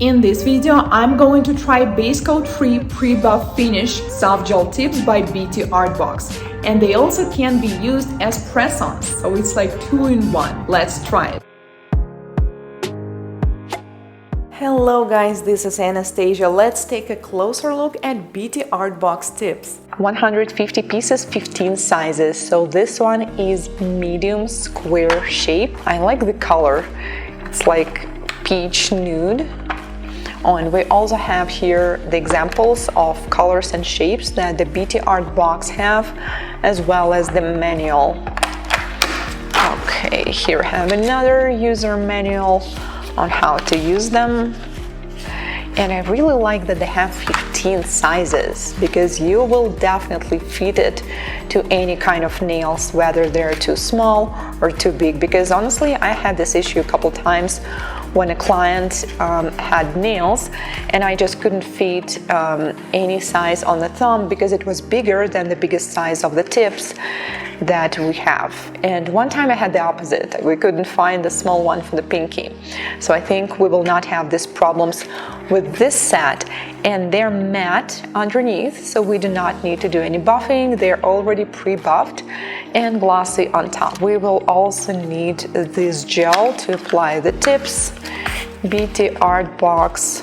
In this video, I'm going to try base coat free pre-buff finish soft gel tips by BTArtbox, and they also can be used as press-ons, so it's like 2-in-1. Let's try it. Hello guys, this is Anastasia. Let's take a closer look at BTArtbox tips. 150 pieces, 15 sizes. So this one is medium square shape. I like the color. It's like peach nude. Oh, and we also have here the examples of colors and shapes that the BTArtbox have, as well as the manual. Okay, here I have another user manual on how to use them. And I really like that they have 15 sizes, because you will definitely fit it to any kind of nails, whether they're too small or too big. Because honestly, I had this issue a couple times when a client had nails and I just couldn't fit any size on the thumb because it was bigger than the biggest size of the tips that we have. And one time I had the opposite. We couldn't find the small one for the pinky. So I think we will not have these problems with this set. And they're matte underneath, so we do not need to do any buffing. They're already pre-buffed and glossy on top. We will also need this gel to apply the tips. BTArtbox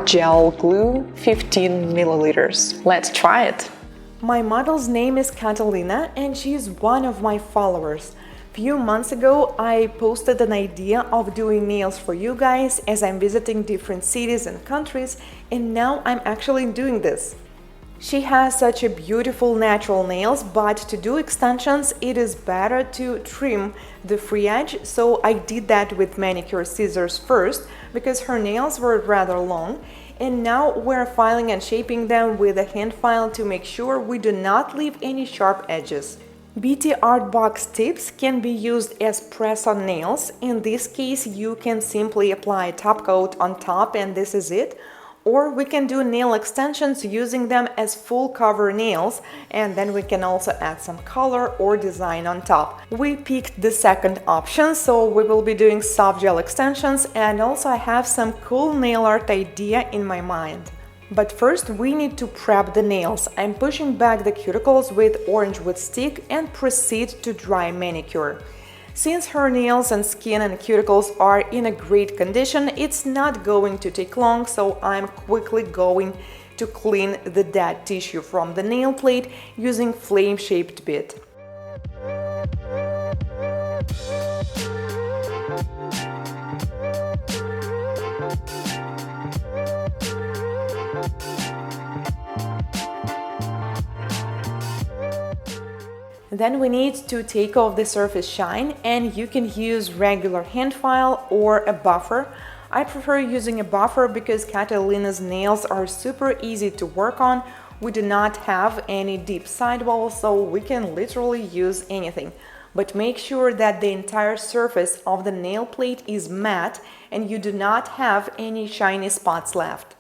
gel glue, 15 milliliters. Let's try it. My model's name is Catalina and she is one of my followers. Few months ago, I posted an idea of doing nails for you guys as I'm visiting different cities and countries, and now I'm actually doing this. She has such a beautiful natural nails, but to do extensions, it is better to trim the free edge, so I did that with manicure scissors first because her nails were rather long, and now we're filing and shaping them with a hand file to make sure we do not leave any sharp edges. BTArtbox tips can be used as press-on nails. In this case, you can simply apply a top coat on top and this is it. Or we can do nail extensions using them as full cover nails, and then we can also add some color or design on top. We picked the second option, so we will be doing soft gel extensions, and also I have some cool nail art idea in my mind. But first we need to prep the nails. I'm pushing back the cuticles with orange wood stick and proceed to dry manicure. Since her nails and skin and cuticles are in a great condition, it's not going to take long, so I'm quickly going to clean the dead tissue from the nail plate using flame-shaped bit. Then we need to take off the surface shine, and you can use regular hand file or a buffer. I prefer using a buffer because Catalina's nails are super easy to work on. We do not have any deep sidewalls, so we can literally use anything. But make sure that the entire surface of the nail plate is matte and you do not have any shiny spots left.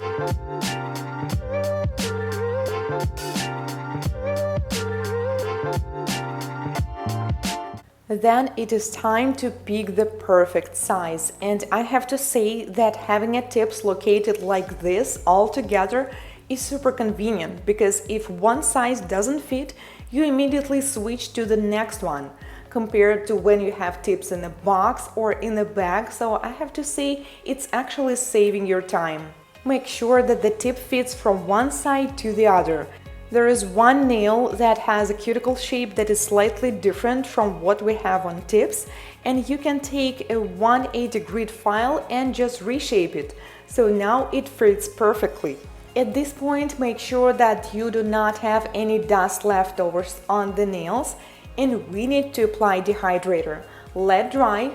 Then it is time to pick the perfect size, and I have to say that having a tips located like this all together is super convenient, because if one size doesn't fit, you immediately switch to the next one, compared to when you have tips in a box or in a bag, so I have to say it's actually saving your time. Make sure that the tip fits from one side to the other. There is one nail that has a cuticle shape that is slightly different from what we have on tips, and you can take a 180 grit file and just reshape it, so now it fits perfectly. At this point, make sure that you do not have any dust leftovers on the nails, and we need to apply dehydrator. Let dry.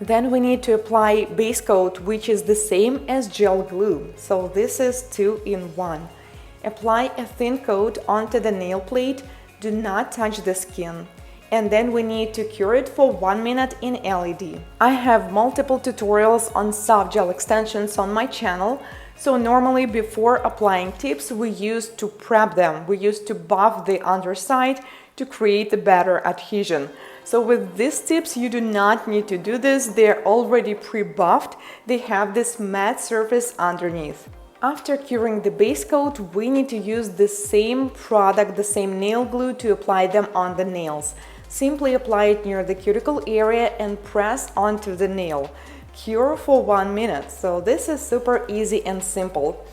Then we need to apply base coat, which is the same as gel glue, so this is 2-in-1. Apply a thin coat onto the nail plate, do not touch the skin. And then we need to cure it for 1 minute in LED. I have multiple tutorials on soft gel extensions on my channel, so normally before applying tips we used to prep them. We used to buff the underside to create a better adhesion. So with these tips, you do not need to do this. They're already pre-buffed. They have this matte surface underneath. After curing the base coat, we need to use the same product, the same nail glue, to apply them on the nails. Simply apply it near the cuticle area and press onto the nail. Cure for 1 minute. So this is super easy and simple.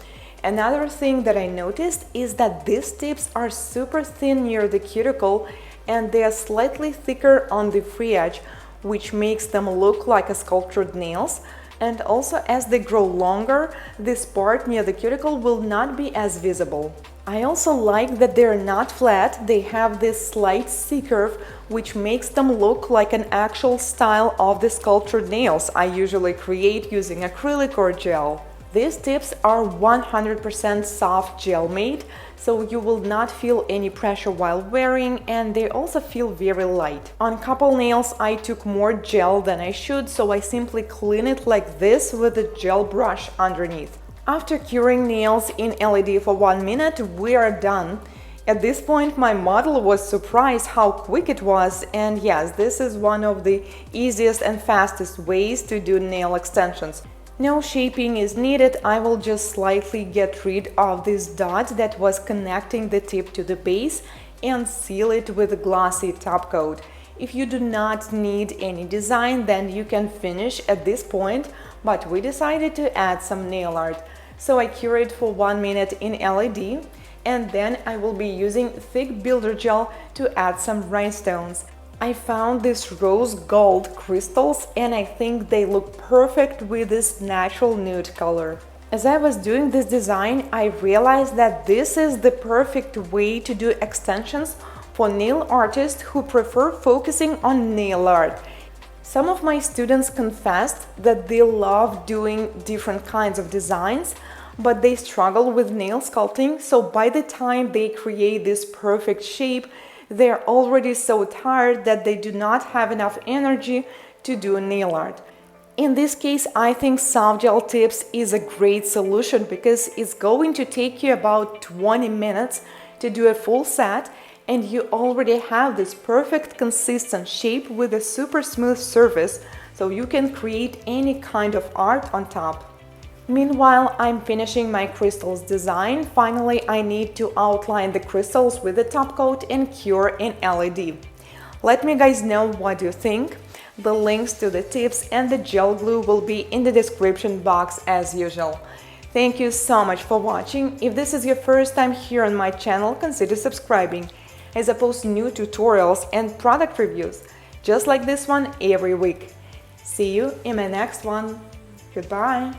Another thing that I noticed is that these tips are super thin near the cuticle and they are slightly thicker on the free edge, which makes them look like a sculptured nails. And also, as they grow longer, this part near the cuticle will not be as visible. I also like that they're not flat, they have this slight C-curve, which makes them look like an actual style of the sculptured nails I usually create using acrylic or gel. These tips are 100% soft gel made, so you will not feel any pressure while wearing, and they also feel very light. On couple nails I took more gel than I should, so I simply clean it like this with a gel brush underneath. After curing nails in LED for 1 minute, we are done. At this point my model was surprised how quick it was, and yes, this is one of the easiest and fastest ways to do nail extensions. No shaping is needed. I will just slightly get rid of this dot that was connecting the tip to the base and seal it with a glossy top coat. If you do not need any design, then you can finish at this point, but we decided to add some nail art. So I cure it for 1 minute in LED, and then I will be using thick builder gel to add some rhinestones. I found these rose gold crystals and I think they look perfect with this natural nude color. As I was doing this design, I realized that this is the perfect way to do extensions for nail artists who prefer focusing on nail art. Some of my students confessed that they love doing different kinds of designs, but they struggle with nail sculpting, so by the time they create this perfect shape, they're already so tired that they do not have enough energy to do nail art. In this case, I think soft gel tips is a great solution because it's going to take you about 20 minutes to do a full set, and you already have this perfect consistent shape with a super smooth surface, so you can create any kind of art on top. Meanwhile, I'm finishing my crystals design. Finally, I need to outline the crystals with the top coat and cure in LED. Let me guys know what you think. The links to the tips and the gel glue will be in the description box as usual. Thank you so much for watching. If this is your first time here on my channel, consider subscribing, as I post new tutorials and product reviews, just like this one every week. See you in my next one. Goodbye!